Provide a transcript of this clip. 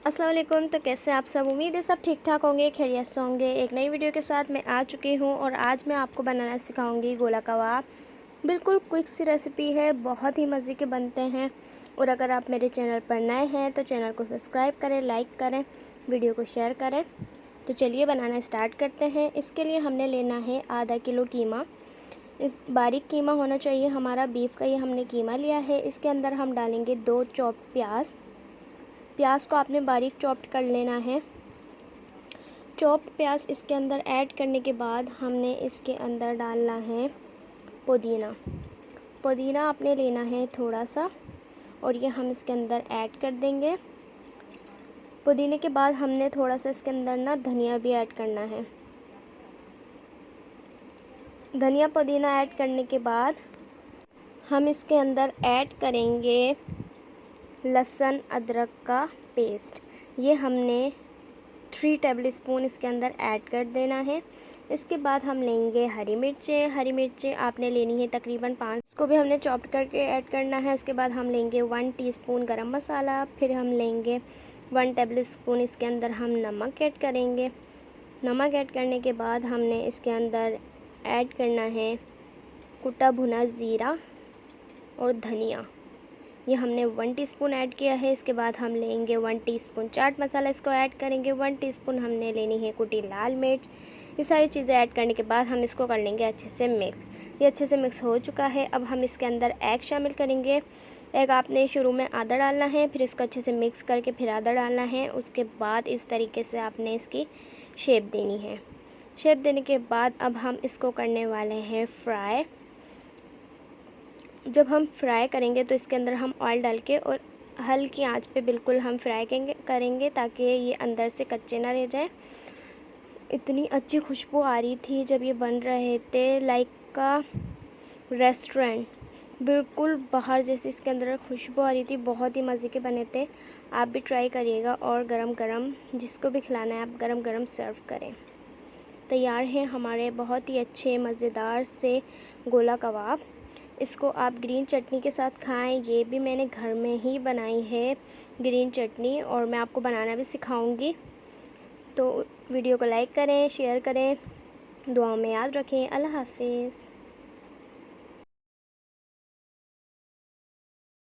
अस्सलाम वालेकुम। तो कैसे आप सब? उम्मीद है सब ठीक ठाक होंगे, खैरियत से होंगे। एक नई वीडियो के साथ मैं आ चुकी हूँ और आज मैं आपको बनाना सिखाऊंगी गोला कबाब। बिल्कुल क्विक सी रेसिपी है, बहुत ही मज़े के बनते हैं। और अगर आप मेरे चैनल पर नए हैं तो चैनल को सब्सक्राइब करें, लाइक करें, वीडियो को शेयर करें। तो चलिए बनाना स्टार्ट करते हैं। इसके लिए हमने लेना है आधा किलो कीमा। इस बारीक कीमा होना चाहिए हमारा, बीफ का ये हमने कीमा लिया है। इसके अंदर हम डालेंगे 2 चॉप्ड प्याज को आपने बारीक चॉप्ड कर लेना है। चॉप्ड प्याज इसके अंदर ऐड करने के बाद हमने इसके अंदर डालना है पुदीना आपने लेना है थोड़ा सा, और ये हम इसके अंदर ऐड कर देंगे। पुदीने के बाद हमने थोड़ा सा इसके अंदर ना धनिया भी ऐड करना है। धनिया पुदीना ऐड करने के बाद हम इसके अंदर ऐड करेंगे लहसुन अदरक का पेस्ट। ये हमने 3 टेबल स्पून इसके अंदर ऐड कर देना है। इसके बाद हम लेंगे हरी मिर्चें आपने लेनी है तकरीबन 5, इसको भी हमने चॉप करके ऐड करना है। उसके बाद हम लेंगे 1 टीस्पून गरम मसाला, फिर हम लेंगे 1 टेबल स्पून इसके अंदर हम नमक ऐड करेंगे। नमक ऐड करने के बाद हमने इसके अंदर ऐड करना है कुटा भुना ज़ीरा और धनिया। ये हमने 1 टीस्पून ऐड किया है। इसके बाद हम लेंगे 1 टीस्पून चाट मसाला, इसको ऐड करेंगे। 1 टीस्पून हमने लेनी है कुटी लाल मिर्च। ये सारी चीज़ें ऐड करने के बाद हम इसको कर लेंगे अच्छे से मिक्स। ये अच्छे से मिक्स हो चुका है। अब हम इसके अंदर एग शामिल करेंगे। एग आपने शुरू में आधा डालना है, फिर इसको अच्छे से मिक्स करके फिर आधा डालना है। उसके बाद इस तरीके से आपने इसकी शेप देनी है। शेप देने के बाद अब हम इसको करने वाले हैं फ्राई। जब हम फ्राई करेंगे तो इसके अंदर हम ऑयल डाल के और हल्की आंच पे बिल्कुल हम फ्राई करेंगे ताकि ये अंदर से कच्चे ना रह जाए। इतनी अच्छी खुशबू आ रही थी जब ये बन रहे थे, लाइक का रेस्टोरेंट, बिल्कुल बाहर जैसे इसके अंदर खुशबू आ रही थी। बहुत ही मज़े के बने थे। आप भी ट्राई करिएगा और गरम गरम जिसको भी खिलाना है आप गरम गरम सर्व करें। तैयार हैं हमारे बहुत ही अच्छे मज़ेदार से गोला कबाब। इसको आप ग्रीन चटनी के साथ खाएं। ये भी मैंने घर में ही बनाई है ग्रीन चटनी, और मैं आपको बनाना भी सिखाऊंगी। तो वीडियो को लाइक करें, शेयर करें, दुआओं में याद रखें। अल्लाह हाफिज़।